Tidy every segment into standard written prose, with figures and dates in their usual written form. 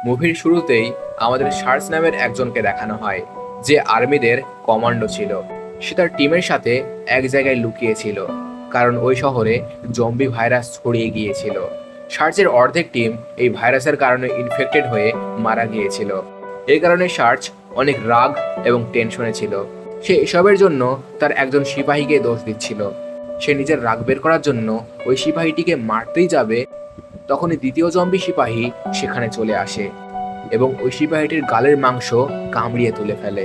মুভির শুরুতেই আমাদের শার্লস নামের একজনকে দেখানো হয়, যে আর্মিদের কমান্ডো ছিল। সে তার টিমের সাথে এক জায়গায় লুকিয়ে ছিল, কারণ ওই শহরে জম্বি ভাইরাস ছড়িয়ে গিয়েছিল। শার্লসের অর্ধেক টিম এই ভাইরাসের কারণে ইনফেক্টেড হয়ে মারা গিয়েছিল। এই কারণে শার্লস অনেক রাগ এবং টেনশনে ছিল। সে এসবের জন্য তার একজন সিপাহীকে দোষ দিচ্ছিল। সে নিজের রাগ বের করার জন্য ওই সিপাহীটিকে মারতেই যাবে, তখনই দ্বিতীয় জম্বি সিপাহী সেখানে চলে আসে এবং ওই সিপাহীটির গালের মাংস কামড়িয়ে তুলে ফেলে।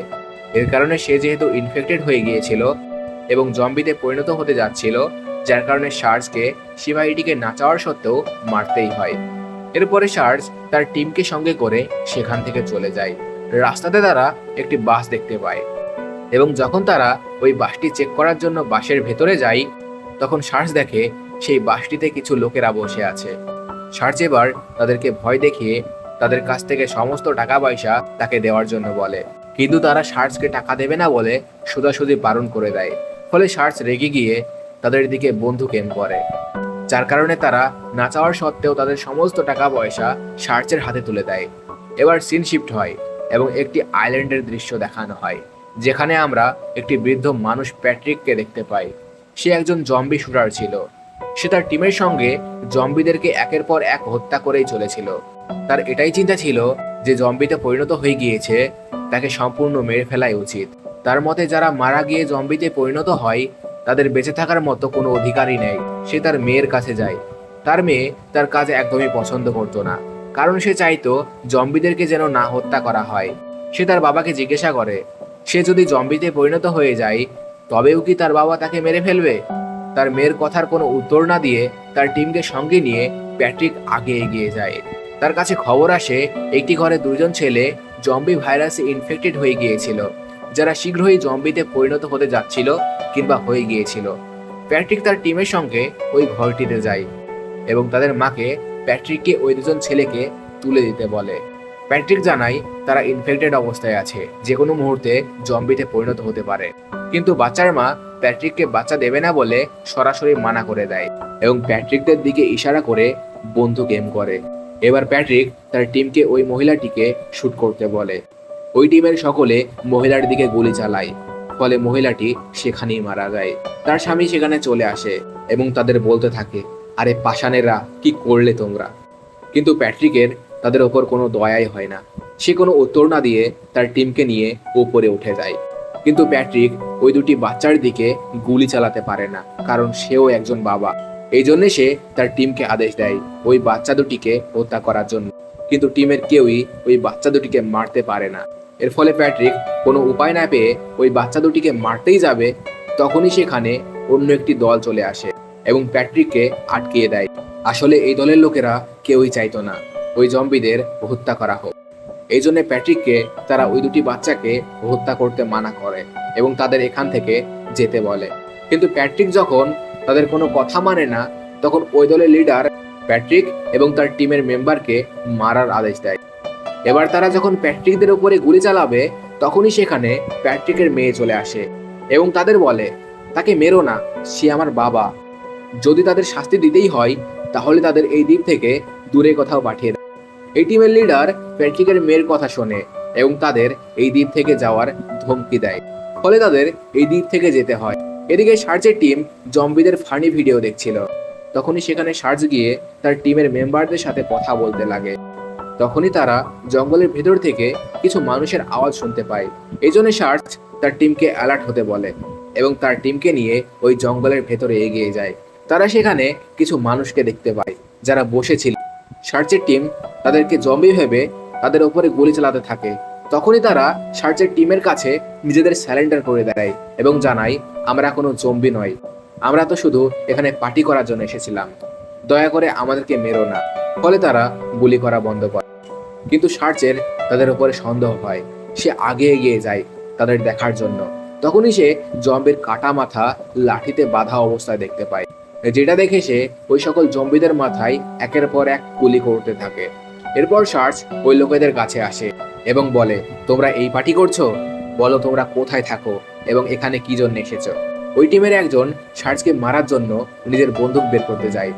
এর কারণে সে যেহেতু ইনফেক্টেড হয়ে গিয়েছিল এবং জম্বিতে পরিণত হতে যাচ্ছিল, যার কারণে শার্লসকে সিপাহীটিকে না চাওয়ার সত্ত্বেও মারতেই হয়। এরপরে শার্লস তার টিমকে সঙ্গে করে সেখান থেকে চলে যায়। রাস্তাতে তারা একটি বাস দেখতে পায় এবং যখন তারা ওই বাসটি চেক করার জন্য বাসের ভেতরে যায়, তখন শার্লস দেখে সেই বাসটিতে কিছু লোকেরা বসে আছে। শার্লস এবার তাদেরকে ভয় দেখিয়ে তাদের কাছ থেকে সমস্ত টাকা পয়সা তাকে দেওয়ার জন্য বলে, কিন্তু তারা শার্লসকে টাকা দেবে না বলে সোজাসুজি বারণ করে দেয়। ফলে শার্লস রেগে গিয়ে তাদের দিকে বন্দুক এম করে, যার কারণে তারা না চাওয়ার সত্ত্বেও তাদের সমস্ত টাকা পয়সা শার্লসের হাতে তুলে দেয়। এবার সিন শিফট হয় এবং একটি আইল্যান্ডের দৃশ্য দেখানো হয়, যেখানে আমরা একটি বৃদ্ধ মানুষ প্যাট্রিককে দেখতে পাই। সে একজন জম্বি শুটার ছিল। সে তার টিমের সঙ্গে জম্বিদেরকে একের পর এক হত্যা করেই চলেছিল। তার এটাই চিন্তা ছিল যে জম্বিতে পরিণত হয়ে গিয়েছে, তাকে সম্পূর্ণ মেরে ফেলাই উচিত। তার মতে যারা মারা গিয়ে জম্বিতে পরিণত হয়, তাদের বেঁচে থাকার মতো কোনো অধিকারই নেই। সে তার মেয়ের কাছে যায়। তার মেয়ে তার কাজ একদমই পছন্দ করতো না, কারণ সে চাইতো জম্বিদেরকে যেন না হত্যা করা হয়। সে তার বাবাকে জিজ্ঞাসা করে, সে যদি জম্বিতে পরিণত হয়ে যায়, তবেও কি তার বাবা তাকে মেরে ফেলবে? তার মেয়ের কথার কোনো উত্তর না দিয়ে তার টিমকে সঙ্গে নিয়ে প্যাট্রিক আগে এগিয়ে যায়। তার কাছে খবর আসে একটি ঘরে দুইজন ছেলে জম্বি ভাইরাসে ইনফেক্টেড হয়ে গিয়েছিল, যারা শীঘ্রই জম্বিতে পরিণত হতে যাচ্ছিল কিংবা হয়ে গিয়েছিল। প্যাট্রিক তার টিমের সঙ্গে ওই ঘরটিতে যায় এবং তাদের মাকে প্যাট্রিককে ওই দুজন ছেলেকে তুলে দিতে বলে। প্যাট্রিক জানায় তারা ইনফেক্টেড অবস্থায় আছে, যে কোনো মুহূর্তে জম্বিতে পরিণত হতে পারে। কিন্তু বাচ্চার মা প্যাট্রিককে বাচ্চা দেবে না বলে সরাসরি মানা করে দেয় এবং প্যাট্রিকদের দিকে ইশারা করে বন্দুক এম করে। এবার প্যাট্রিক তার টিমকে ওই মহিলাটিকে শুট করতে বলে। ওই টিমের সকলে মহিলার দিকে গুলি চালায়, ফলে মহিলাটি সেখানেই মারা যায়। তার স্বামী সেখানে চলে আসে এবং তাদের বলতে থাকে, আরে পাষাণেরা, কি করলে তোমরা? কিন্তু প্যাট্রিকের তাদের ওপর কোনো দয়াই হয় না। সে কোনো উত্তর না দিয়ে তার টিমকে নিয়ে উপরে উঠে যায়। কিন্তু প্যাট্রিক ওই দুটি বাচ্চার দিকে গুলি চালাতে পারে না, কারণ সেও একজন বাবা। এই জন্য সে তার টিমকে আদেশ দেয় ওই বাচ্চা দুটিকে হত্যা করার জন্য। কিন্তু টিমের কেউই ওই বাচ্চা দুটিকে মারতে পারে না। এর ফলে প্যাট্রিক কোনো উপায় না পেয়ে ওই বাচ্চা দুটিকে মারতেই যাবে, তখনই সেখানে অন্য একটি দল চলে আসে এবং প্যাট্রিককে আটকিয়ে দেয়। আসলে এই দলের লোকেরা কেউই চাইতো না ওই জম্বিদের হত্যা করা হোক। এই জন্য প্যাট্রিককে তারা ওই দুটি বাচ্চাকে হত্যা করতে মানা করে এবং তাদের এখান থেকে যেতে বলে। কিন্তু প্যাট্রিক যখন তাদের কোনো কথা মানে না, তখন ওই দলের লিডার প্যাট্রিক এবং তার টিমের মেম্বারকে মারার আদেশ দেয়। এবার তারা যখন প্যাট্রিকদের উপরে গুলি চালাবে, তখনই সেখানে প্যাট্রিকের মেয়ে চলে আসে এবং তাদের বলে, তাকে মেরো না, সে আমার বাবা। যদি তাদের শাস্তি দিতেই হয়, তাহলে তাদের এই দ্বীপ থেকে দূরে কোথাও পাঠিয়ে দেয়। এই টিমের লিডার প্যাট্রিকের মেয়ের কথা শোনে এবং তাদের এই দ্বীপ থেকে যাওয়ার ধমকি দেয়, ফলে তাদের এই দ্বীপ থেকে যেতে হয়। এদিকে শার্লসের টিম জম্বিদের ফানি ভিডিও দেখছিল। তখনই সেখানে শার্লস গিয়ে তার টিমের মেম্বারদের সাথে কথা বলতে লাগে। তখনই তারা জঙ্গলের ভেতর থেকে কিছু মানুষের আওয়াজ শুনতে পায়। এই জন্য শার্লস তার টিমকে অ্যালার্ট হতে বলে এবং তার টিমকে নিয়ে ওই জঙ্গলের ভেতরে এগিয়ে যায়। তারা সেখানে কিছু মানুষকে দেখতে পায় যারা বসেছিল। শার্লসের টিম তাদেরকে জম্বি ভেবে তাদের উপরে গুলি চালাতে থাকে। তখনই তারা শার্লসের টিমের কাছে নিজেদের স্যারেন্ডার করে দেয় এবং জানায়, আমরা কোনো জম্বি নয়, আমরা তো শুধু এখানে পার্টি করার জন্য এসেছিলাম, দয়া করে আমাদেরকে মেরো না। ফলে তারা গুলি করা বন্ধ করে। কিন্তু শার্লসের তাদের উপরে সন্দেহ হয়। সে আগে এগিয়ে যায় তাদের দেখার জন্য। তখনই সে জম্বির কাটা মাথা লাঠিতে বাঁধা অবস্থায় দেখতে পায়, যেটা দেখে সে ওই সকল জম্বিদের মাথায় একের পর এক গুলি করতে থাকে। এরপর শার্লস ওই লোকেদের কাছে আসে এবং বলে, তোমরা এই পার্টি করছো? বলো তোমরা কোথায় থাকো এবং এখানে কি জন্য এসেছো? ওই টিমের একজন শার্লসকে মারার জন্য নিজের বন্দুক বের করতে যায়।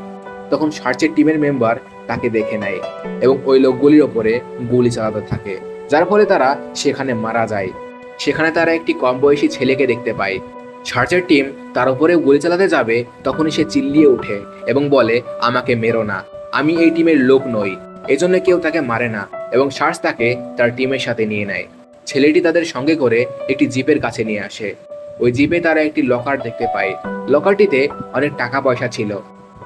তখন শার্লসের টিমের মেম্বার তাকে দেখে নেয় এবং ওই লোকগুলির ওপরে গুলি চালাতে থাকে, যার ফলে তারা সেখানে মারা যায়। সেখানে তারা একটি কম বয়সী ছেলেকে দেখতে পায়। সার্চের টিম তার উপরে গুলি চালাতে যাবে, তখনই সে চিল্লিয়ে ওঠে এবং বলে, আমাকে মেরো না, আমি এই টিমের লোক নই। এজন্য কেউ তাকে মারে না এবং সার্চ তাকে তার টিমের সাথে নিয়ে নেয়। ছেলেটি তাদের সঙ্গে করে একটি জিপের কাছে নিয়ে আসে। ওই জিপে তারা একটি লকার দেখতে পায়। লকারটিতে অনেক টাকা পয়সা ছিল।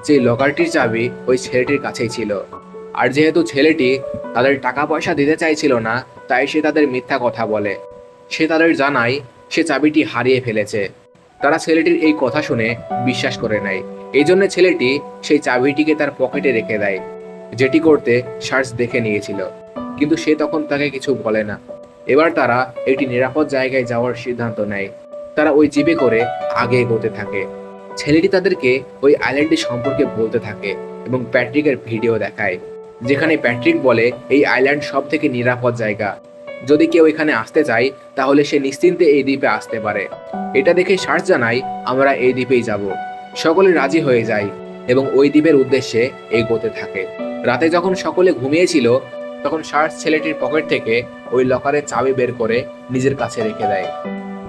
যে লকারটির চাবি ওই ছেলেটির কাছেই ছিল। আর যেহেতু ছেলেটি তাদের টাকা পয়সা দিতে চাইছিল না, তাই সে তাদের মিথ্যা কথা বলে। সে তাদের জানায় সে চাবিটি হারিয়ে ফেলেছে। তারা ছেলেটির এই কথা শুনে বিশ্বাস করে নেয়। এই জন্য ছেলেটি সেই চাবিটিকে তার পকেটে রেখে দেয়, যেটি করতে সার্চ দেখে নিয়েছিল, কিন্তু সে তখন তাকে কিছু বলে না। এবার তারা একটি নিরাপদ জায়গায় যাওয়ার সিদ্ধান্ত নেয়। তারা ওই জিপে করে আগে এগোতে থাকে। ছেলেটি তাদেরকে ওই আইল্যান্ডের সম্পর্কে বলতে থাকে এবং প্যাট্রিকের ভিডিও দেখায়, যেখানে প্যাট্রিক বলে এই আইল্যান্ড সব থেকে নিরাপদ জায়গা। যদি কেউ এখানে আসতে চায় তাহলে সে নিশ্চিন্তে এই দ্বীপে আসতে পারে। এটা দেখে সার্চ জানায়, আমরা এই দ্বীপেই যাব। সকলে রাজি হয়ে যায় এবং ওই দ্বীপের উদ্দেশ্যে এগোতে থাকে। রাতে যখন সকলে ঘুমিয়েছিল, তখন সার্চ ছেলেটির পকেট থেকে ওই লকারের চাবি বের করে নিজের কাছে রেখে দেয়।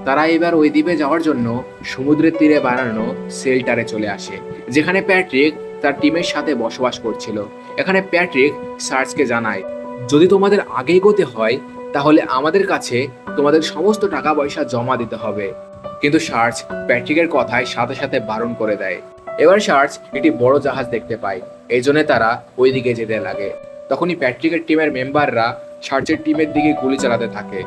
তারা এবার ওই দ্বীপে যাওয়ার জন্য সমুদ্রের তীরে বানানো শেল্টারে চলে আসে, যেখানে প্যাট্রিক তার টিমের সাথে বসবাস করছিল। এখানে প্যাট্রিক সার্চকে জানায়, যদি তোমাদের আগে এগোতে হয় তাহলে আমাদের কাছে তোমাদের সমস্ত টাকা পয়সা জমা দিতে হবে। কিন্তু সার্চ প্যাট্রিকের কথায় সাথে সাথে বারণ করে দেয়। এবার সার্চ একটি বড় জাহাজ দেখতে পায়, এই জন্য তারা ওই দিকে যেতে লাগে। তখনই প্যাট্রিকের টিমের মেম্বাররা সার্চের টিমের দিকে গুলি চালাতে থাকে।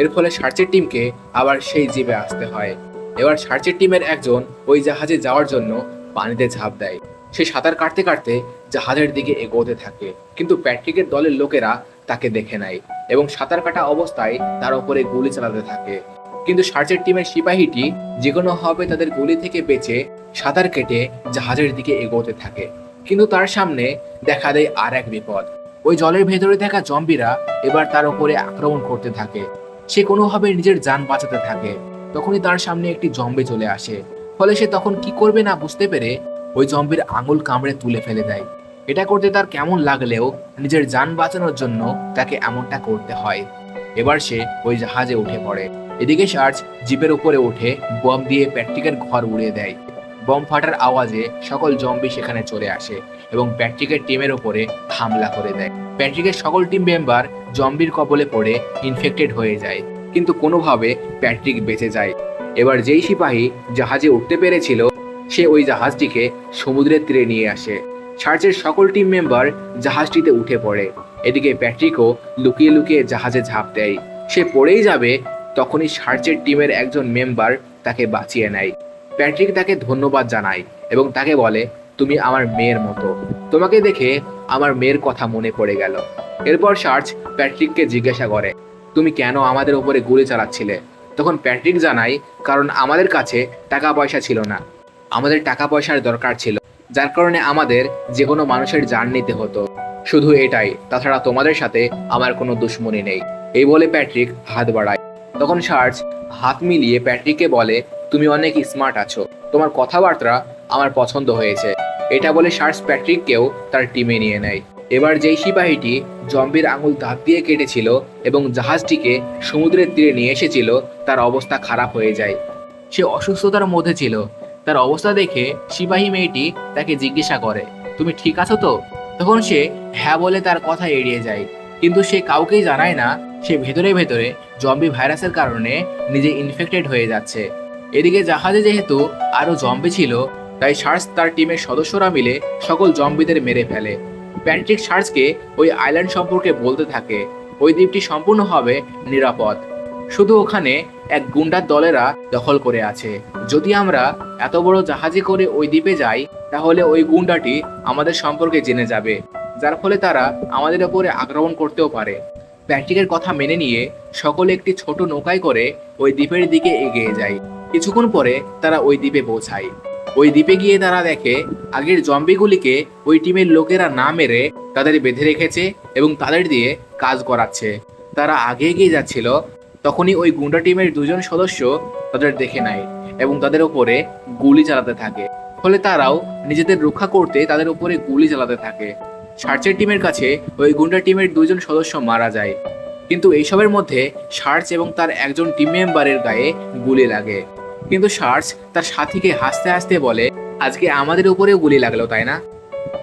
এর ফলে সার্চের টিমকে আবার সেই জিপে আসতে হয়। এবার সার্চের টিমের একজন ওই জাহাজে যাওয়ার জন্য পানিতে ঝাঁপ দেয়। সে সাঁতার কাটতে কাটতে জাহাজের দিকে এগোতে থাকে, কিন্তু প্যাট্রিকের দলের লোকেরা তাকে দেখে নেয় এবং সাঁতার কাটা অবস্থায় তার উপরে গুলি চালাতে থাকে। কিন্তু সার্চের টিমের সিপাহীটি যে কোনোভাবে তাদের গুলি থেকে বেঁচে সাঁতার কেটে জাহাজের দিকে এগোতে থাকে। কিন্তু তার সামনে দেখা দেয় আর এক বিপদ। ওই জলের ভেতরে থাকা জম্বিরা এবার তার উপরে আক্রমণ করতে থাকে। সে কোনোভাবে নিজের যান বাঁচাতে থাকে। তখনই তার সামনে একটি জম্বি চলে আসে। ফলে সে তখন কি করবে না বুঝতে পেরে ওই জম্বির আঙুল কামড়ে তুলে ফেলে দেয়। এটা করতে তার কেমন লাগলেও নিজের যান বাঁচানোর জন্য তাকে এমনটা করতে হয়। এবার সে ওই জাহাজে উঠে পড়ে। এদিকে সার্চ জিপের উপরে উঠে বম দিয়ে প্যাট্রিকের ঘর উড়িয়ে দেয়। বম ফাটার আওয়াজে সকল জম্বি সেখানে চলে আসে এবং প্যাট্রিকের টিমের উপরে হামলা করে দেয়। প্যাট্রিকের সকল টিম মেম্বার জম্বির কবলে পড়ে ইনফেক্টেড হয়ে যায়, কিন্তু কোনোভাবে প্যাট্রিক বেঁচে যায়। এবার যেই সিপাহী জাহাজে উঠতে পেরেছিল, সে ওই জাহাজটিকে সমুদ্রের তীরে নিয়ে আসে। সার্চের সকল টিম মেম্বার জাহাজটিতে উঠে পড়ে। এদিকে প্যাট্রিকও লুকিয়ে লুকিয়ে জাহাজে ঝাঁপ দেয়। সে পড়েই যাবে, তখনই সার্চের টিমের একজন মেম্বার তাকে বাঁচিয়ে নেয়। প্যাট্রিক তাকে ধন্যবাদ জানায় এবং তাকে বলে, তুমি আমার মেয়ের মতো, তোমাকে দেখে আমার মেয়ের কথা মনে পড়ে গেল। এরপর সার্চ প্যাট্রিককে জিজ্ঞাসা করে, তুমি কেন আমাদের উপরে গুলি চালাচ্ছিলে? তখন প্যাট্রিক জানায়, কারণ আমাদের কাছে টাকা পয়সা ছিল না, আমাদের টাকা পয়সার দরকার ছিল, যার কারণে আমাদের যে কোনো মানুষের জান নিতে হতো। শুধু এটাই, তাছাড়া তোমাদের সাথে আমার কোনো দুশ্মনী নেই। এই বলে প্যাট্রিক হাত বাড়ায়। তখন সার্চ হাত মিলিয়ে প্যাট্রিককে বলে, তুমি অনেক স্মার্ট আছো, তোমার কথাবার্তা আমার পছন্দ হয়েছে। এটা বলে সার্চ প্যাট্রিককেও তার টিমে নিয়ে নেয়। এবার যেই সিপাহীটি জম্বির আঙুল দাঁত দিয়ে কেটেছিল এবং জাহাজটিকে সমুদ্রের তীরে নিয়ে এসেছিল, তার অবস্থা খারাপ হয়ে যায়। সে অসুস্থতার মধ্যে ছিল। তার অবস্থা দেখে সিপাহী মেয়েটি তাকে জিজ্ঞাসা করে, তুমি ঠিক আছো তো? তখন সে হ্যাঁ বলে তার কথা এড়িয়ে যায়, কিন্তু সে কাউকেই জানায় না সে ভেতরে ভেতরে জম্বি ভাইরাসের কারণে নিজে ইনফেক্টেড হয়ে যাচ্ছে। এদিকে জাহাজে যেহেতু আরো জম্বি ছিল, তাই সার্চ তার টিমের সদস্যরা মিলে সকল জম্বিদের মেরে ফেলে। প্যাট্রিক সার্চকে ওই আইল্যান্ড সম্পর্কে বলতে থাকে ওই দ্বীপটি সম্পূর্ণভাবে নিরাপদ, শুধু ওখানে এক গুন্ডার দলেরা দখল করে আছে। যদি আমরা এত বড় জাহাজে করে ওই দ্বীপে যাই তাহলে ওই গুন্ডাটি আমাদের সম্পর্কে জেনে যাবে, যার ফলে তারা আমাদের উপরে আক্রমণ করতেও পারে। প্যাট্রিকের কথা মেনে নিয়ে সকলে একটি ছোট নৌকায় করে ওই দ্বীপের দিকে এগিয়ে যায়। কিছুক্ষণ পরে তারা ওই দ্বীপে পৌঁছায়। ওই দ্বীপে গিয়ে তারা দেখে আগের জম্বিগুলিকে ওই টিমের লোকেরা না মেরে তাদের বেঁধে রেখেছে এবং তাদের দিয়ে কাজ করাচ্ছে। তারা আগে এগিয়ে যাচ্ছিল, তখনই ওই গুন্ডা টিমের দুজন সদস্য তাদের দেখে নেয় এবং তাদের উপরে গুলি চালাতে থাকে। ফলে তারাও নিজেদের রক্ষা করতে তাদের উপরে গুলি চালাতে থাকে। সার্চের টিমের কাছে ওই গুন্ডা টিমের দুজন সদস্য মারা যায়, কিন্তু এইসবের মধ্যে সার্চ এবং তার একজন টিম মেম্বারের গায়ে গুলি লাগে। কিন্তু সার্চ তার সাথীকে হাসতে হাসতে বলে, আজকে আমাদের উপরেও গুলি লাগলো তাই না?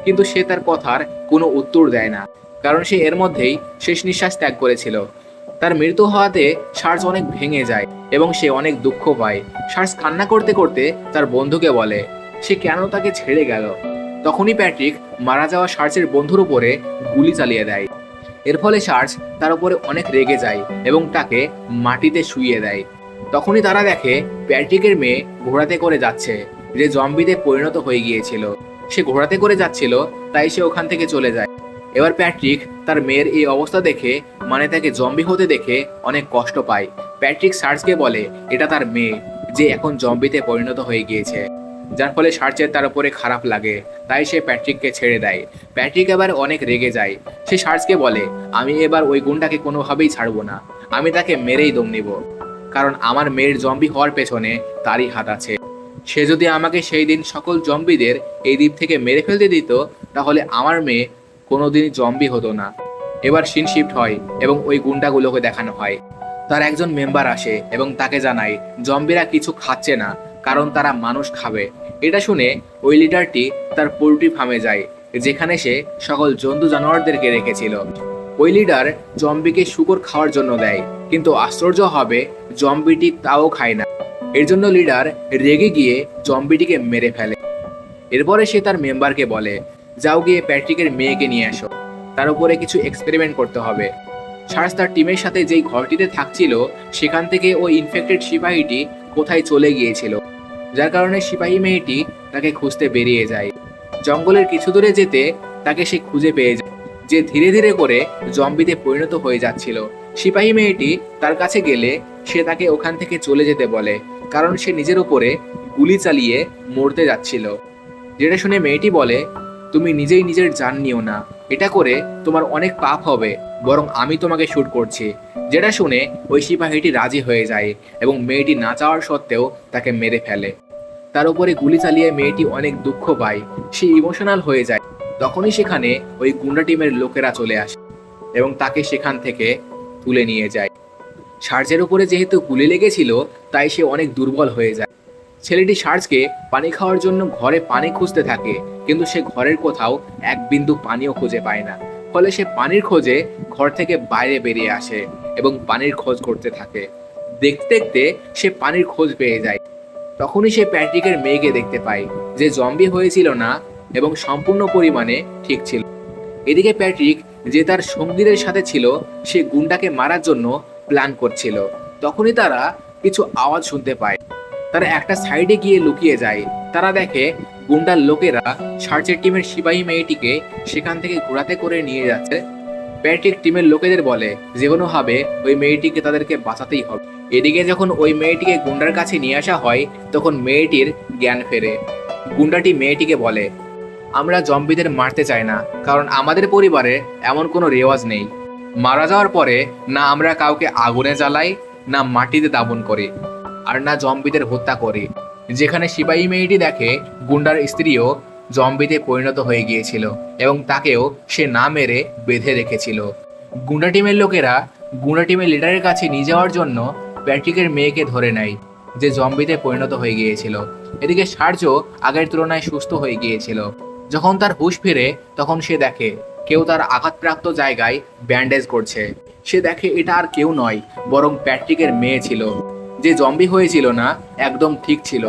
কিন্তু সে তার কথার কোনো উত্তর দেয় না, কারণ সে এর মধ্যেই শেষ নিঃশ্বাস ত্যাগ করেছিল। তার মৃত্যু হওয়াতে সার্চ অনেক ভেঙে যায় এবং সে অনেক দুঃখ পায়। সার্চ কান্না করতে করতে তার বন্ধুকে বলে সে কেন তাকে ছেড়ে গেল। তখনই প্যাট্রিক মারা যাওয়া সার্চের বন্ধুর উপরে গুলি চালিয়ে দেয়। এর ফলে সার্চ তার উপরে অনেক রেগে যায় এবং তাকে মাটিতে শুইয়ে দেয়। তখনই তারা দেখে প্যাট্রিকের মেয়ে ঘোড়াতে করে যাচ্ছে, যে জম্বিতে পরিণত হয়ে গিয়েছিল। সে ঘোড়াতে করে যাচ্ছিল, তাই সে ওখান থেকে চলে যায়। এবার প্যাট্রিক তার মেয়ের এই অবস্থা দেখে, মানে তাকে জম্বি হতে দেখে অনেক কষ্ট পায়। প্যাট্রিক সার্চকে বলে এটা তার মেয়ে, যে এখন জম্বিতে পরিণত হয়ে গিয়েছে, যার ফলে সার্চের তার উপরে খারাপ লাগে। তাই সে প্যাট্রিককে ছেড়ে দেয়। প্যাট্রিক এবার অনেক রেগে যায়। সে সার্চকে বলে আমি এবার ওই গুণটাকে কোনোভাবেই ছাড়বো না, আমি তাকে মেরেই দম নিব, কারণ আমার মেয়ের জম্বি হওয়ার পেছনে তারই হাত আছে। সে যদি আমাকে সেই দিন সকল জম্বিদের এই দ্বীপ থেকে মেরে ফেলতে দিত, তাহলে আমার মেয়ে কোনোদিনই জম্বি হতো না। এবার সিন শিফট হয় এবং ওই গুন্ডাগুলোকে দেখানো হয়। তার একজন মেম্বার আসে এবং তাকে জানায় জম্বিরা কিছু খাচ্ছে না, কারণ তারা মানুষ খাবে। এটা শুনে ওই লিডারটি তার পোল্ট্রি ফার্মে যায়, যেখানে সে সকল জন্তু জানোয়ারদেরকে রেখেছিল। ওই লিডার জম্বিকে শুকর খাওয়ার জন্য দেয়, কিন্তু আশ্চর্য হবে জম্বিটি তাও খায় না। এর জন্য লিডার রেগে গিয়ে জম্বিটিকে মেরে ফেলে। এরপরে সে তার মেম্বারকে বলে যাও গিয়ে প্যাট্রিকের মেয়েকে নিয়ে আসো, তার উপরে কিছু এক্সপেরিমেন্ট করতে হবে। সার্চ তার টিমের সাথে যেই ঘরটিতে থাকছিল সেখান থেকে ওই ইনফেক্টেড সিপাহীটি কোথায় চলে গিয়েছিল, যার কারণে সিপাহী মেয়েটি তাকে খুঁজতে বেরিয়ে যায়। জঙ্গলের কিছু দূরে যেতে তাকে সে খুঁজে পেয়ে যায়, যে ধীরে ধীরে করে জম্বিতে পরিণত হয়ে যাচ্ছিল। সিপাহী মেয়েটি তার কাছে গেলে সে তাকে ওখান থেকে চলে যেতে বলে, কারণ সে নিজের উপরে গুলি চালিয়ে মরতে যাচ্ছিল। যেটা শুনে মেয়েটি বলে তুমি নিজেই নিজের জান নিও না, এটা করে তোমার অনেক পাপ হবে, বরং আমি তোমাকে শুট করছি। যেটা শুনে ওই সিপাহীটি রাজি হয়ে যায় এবং মেয়েটি না চাওয়ার সত্ত্বেও তাকে মেরে ফেলে। তার উপরে গুলি চালিয়ে মেয়েটি অনেক দুঃখ পায়, সে ইমোশনাল হয়ে যায়। তখনই সেখানে ওই গুন্ডা টিমের লোকেরা চলে আসে এবং তাকে সেখান থেকে তুলে নিয়ে যায়। সার্চের উপরে যেহেতু গুলি লেগেছিল, তাই সে অনেক দুর্বল হয়ে যায়। ছেলেটি সার্চকে পানি খাওয়ার জন্য ঘরে পানি খুঁজতে থাকে, কিন্তু সে ঘরের কোথাও এক বিন্দু পানিও খুঁজে পায় না। ফলে সে পানির খোঁজে ঘর থেকে বাইরে বেরিয়ে আসে এবং পানির খোঁজ করতে থাকে। দেখতে দেখতে সে পানির খোঁজ পেয়ে যায়। তখনই সে প্যাট্রিকের মেয়েকে দেখতে পায়, যে জম্বি হয়েছিল না এবং সম্পূর্ণ পরিমাণে ঠিক ছিল। এদিকে প্যাট্রিক, যে তার সঙ্গীদের সাথে ছিল, সে গুন্ডাকে মারার জন্য প্ল্যান করছিল। তখনই তারা কিছু আওয়াজ শুনতে পায়। তারা একটা সাইডে গিয়ে লুকিয়ে যায়। তারা দেখে গুন্ডার লোকেরা সার্চের টিমের সিপাহী মেয়েটিকে সেখান থেকে ঘোড়াতে করে নিয়ে যাচ্ছে। প্যাট্রিক টিমের লোকেদের বলে যে কোনোভাবে ওই মেয়েটিকে তাদেরকে বাঁচাতেই হবে। এদিকে যখন ওই মেয়েটিকে গুন্ডার কাছে নিয়ে আসা হয়, তখন মেয়েটির জ্ঞান ফেরে। গুন্ডাটি মেয়েটিকে বলে আমরা জম্বিদের মারতে চাই না, কারণ আমাদের পরিবারে এমন কোনো রেওয়াজ নেই। মারা যাওয়ার পরে না আমরা কাউকে আগুনে জ্বালাই, না মাটিতে দাফন করি, আর না জম্বিদের হত্যা করি। যেখানে সিপাহী মেয়েটি দেখে গুন্ডার স্ত্রীও জম্বিতে পরিণত হয়ে গিয়েছিল এবং তাকেও সে না মেরে বেঁধে রেখেছিল। গুন্ডা টিমের লোকেরা গুন্ডা টিমের লিডারের কাছে নিয়ে যাওয়ার জন্য প্যাট্রিকের মেয়েকে ধরে নেয়, যে জম্বিতে পরিণত হয়ে গিয়েছিল। এদিকে সার্জও আগের তুলনায় সুস্থ হয়ে গিয়েছিল। যখন তার হুঁশ ফিরে, তখন সে দেখে কেউ তার আঘাতপ্রাপ্ত জায়গায় ব্যান্ডেজ করছে। সে দেখে এটা আর কেউ নয়, বরং প্যাট্রিকের মেয়ে ছিল, যে জম্বি হয়েছিল না, একদম ঠিক ছিল।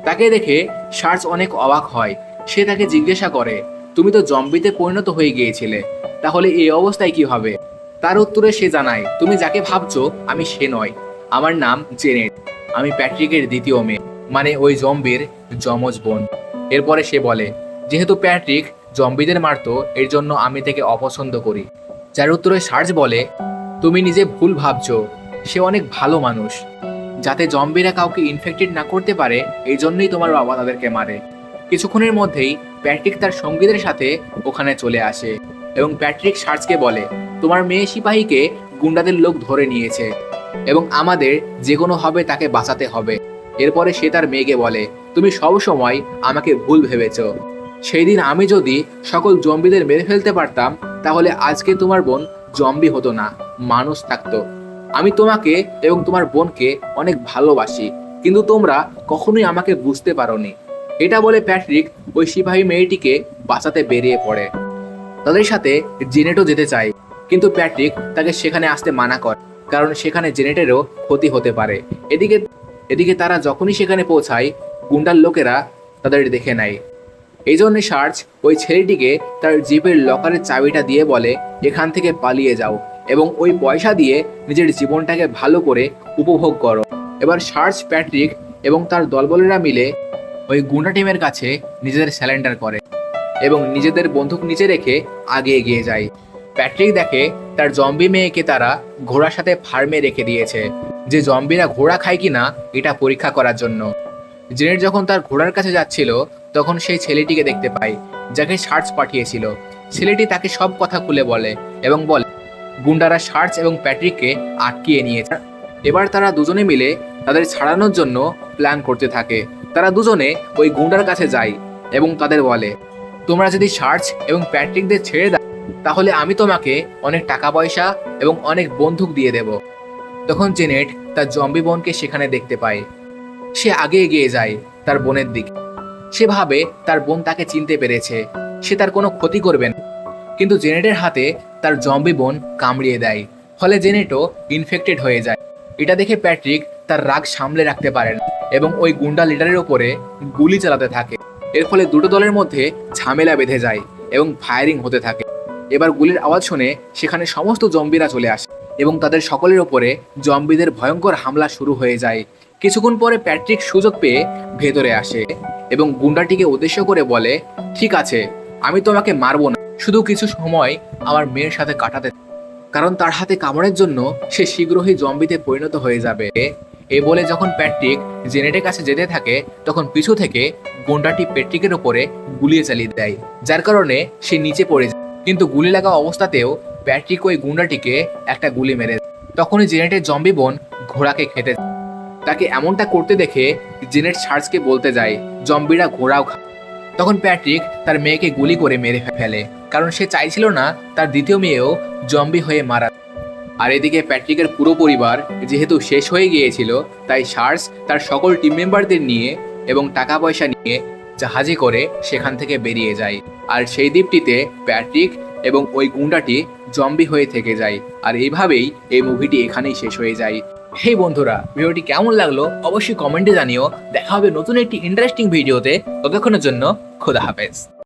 তাকে দেখে সার্চ অনেক অবাক হয়। সে তাকে জিজ্ঞাসা করে তুমি তো জম্বিতে পরিণত হয়ে গিয়েছিলে, তাহলে এই অবস্থায় কি হবে? তার উত্তরে সে জানায় তুমি যাকে ভাবছো আমি সে নয়, আমার নাম জেনেট, আমি প্যাট্রিকের দ্বিতীয় মেয়ে, মানে ওই জম্বির যমজ বোন। এরপরে সে বলে যেহেতু প্যাট্রিক জম্বিদের মারতো, এর জন্য আমি তাকে অপছন্দ করি। যার উত্তরে সার্চ বলে তুমি নিজে ভুল ভাবছো, সে অনেক ভালো মানুষ। যাতে জম্বিরা কাউকে ইনফেক্টেড না করতে পারে, এই জন্যই তোমার বাবা তাদেরকে মারে। কিছুক্ষণের মধ্যেই প্যাট্রিক তার সঙ্গীদের সাথে ওখানে চলে আসে এবং প্যাট্রিক সার্চকে বলে তোমার মেয়ে সিপাহীকে গুন্ডাদের লোক ধরে নিয়েছে এবং আমাদের যে কোনোভাবে তাকে বাঁচাতে হবে। এরপরে সে তার মেয়েকে বলে তুমি সব সময় আমাকে ভুল ভেবেছো, সেই দিন আমি যদি সকল জম্বিদের মেরে ফেলতে পারতাম, তাহলে আজকে তোমার বোন জম্বি হতো না, মানুষ থাকতো। আমি তোমাকে এবং তোমার বোনকে অনেক ভালোবাসি, কিন্তু তোমরা কখনোই আমাকে বুঝতে পারোনি। এটা বলে প্যাট্রিক ওই সিপাহী মেয়েটিকে বাঁচাতে বেরিয়ে পড়ে। তাদের সাথে জেনেটও যেতে চায়, কিন্তু প্যাট্রিক তাকে সেখানে আসতে মানা করে, কারণ সেখানে জেনেটেরও ক্ষতি হতে পারে। এদিকে এদিকে তারা যখনই সেখানে পৌঁছায়, গুন্ডার লোকেরা তাদের দেখে নেয়। এই জন্য সার্চ ওই ছেলেটিকে তার জিপের লকারের চাবিটা দিয়ে বলে, এখান থেকে পালিয়ে যাও এবং ওই পয়সা দিয়ে নিজের জীবনটাকে ভালো করে উপভোগ করো। এবার সার্চ, প্যাট্রিক এবং তার দলবলেরা মিলে ওই গুন্ডা টিমের কাছে নিজেদের স্যালেন্ডার করে এবং নিজেদের বন্দুক নিচে রেখে আগে এগিয়ে যায়। প্যাট্রিক দেখে তার জম্বি মেয়েকে তারা ঘোড়ার সাথে ফার্মে রেখে দিয়েছে, যে জম্বিরা ঘোড়া খায় কিনা এটা পরীক্ষা করার জন্য। জেনেট যখন তার ঘোড়ার কাছে যাচ্ছিল, তখন সেই ছেলেটিকে দেখতে পায় যাকে সার্চ পাঠিয়েছিল। ছেলেটি তাকে সব কথা খুলে বলে এবং বলে গুন্ডারা সার্চ এবং প্যাট্রিককে আটকিয়ে নিয়েছে। এবার তারা দুজনে মিলে তাদের ছাড়ানোর জন্য প্ল্যান করতে থাকে। তারা দুজনে ওই গুন্ডার কাছে যায় এবং তাদের বলে, তোমরা যদি সার্চ এবং প্যাট্রিকদের ছেড়ে দাও, তাহলে আমি তোমাকে অনেক টাকা পয়সা এবং অনেক বন্দুক দিয়ে দেব। তখন জেনেট তার জম্বি বোনকে সেখানে দেখতে পায়। সে আগে এগিয়ে যায় তার বোনের দিকে। সে ভাবে তার বোন তাকে চিনতে পেরেছে, সে তার কোনো ক্ষতি করবে না। কিন্তু জেনেটের হাতে তার জম্বি বোন কামড়িয়ে দেয়, ফলে জেনেটও ইনফেক্টেড হয়ে যায়। এটা দেখে প্যাট্রিক তার রাগ সামলে রাখতে পারে না এবং ওই গুন্ডা লিডারের ওপরে গুলি চালাতে থাকে। এর ফলে দুটো দলের মধ্যে ঝামেলা বেঁধে যায় এবং ফায়ারিং হতে থাকে। এবার গুলির আওয়াজ শুনে সেখানে সমস্ত জম্বিরা চলে আসে এবং তাদের সকলের ওপরে জম্বিদের ভয়ঙ্কর হামলা শুরু হয়ে যায়। কিছুক্ষণ পরে প্যাট্রিক সুযোগ পেয়ে ভেতরে আসে এবং গুন্ডাটিকে উদ্দেশ্য করে বলে, ঠিক আছে, আমি তোমাকে মারবো না, শুধু কিছু সময় আমার মেয়ের সাথে কাটাতে, কারণ তার হাতে কামড়ের জন্য সে শীঘ্রই জম্বিতে পরিণত হয়ে যাবে। এ বলে যখন প্যাট্রিক জেনেটের কাছে যেতে থাকে, তখন পিছু থেকে গুন্ডাটি প্যাট্রিকের ওপরে গুলি চালিয়ে দেয়, যার কারণে সে নিচে পড়ে যায়। কিন্তু গুলি লাগা অবস্থাতেও প্যাট্রিক ওই গুন্ডাটিকে একটা গুলি মেরে দেয়। তখনই জেনেটের জম্বি বোন ঘোড়াকে খেতে যায়। তাকে এমনটা করতে দেখে জেনেট সার্চকে বলতে যায় জম্বিরা ঘোড়াও খায়। তখন প্যাট্রিক তার মেয়েকে গুলি করে মেরে ফেলে, কারণ সে চাইছিল না তার দ্বিতীয় মেয়েও জম্বি হয়ে মারা। আর এদিকে প্যাট্রিকের পুরো পরিবার যেহেতু শেষ হয়ে গিয়েছিল, তাই সার্চ তার সকল টিম মেম্বারদের নিয়ে এবং টাকা পয়সা নিয়ে জাহাজে করে সেখান থেকে বেরিয়ে যায়। আর সেই দ্বীপটিতে প্যাট্রিক এবং ওই গুন্ডাটি জম্বি হয়ে থেকে যায়। আর এইভাবেই এই মুভিটি এখানেই শেষ হয়ে যায়। হেই বন্ধুরা, ভিডিওটি কেমন লাগলো অবশ্যই কমেন্টে জানিও। দেখা হবে নতুন একটি ইন্টারেস্টিং ভিডিওতে। ততক্ষণের জন্য খোদা হাফেজ।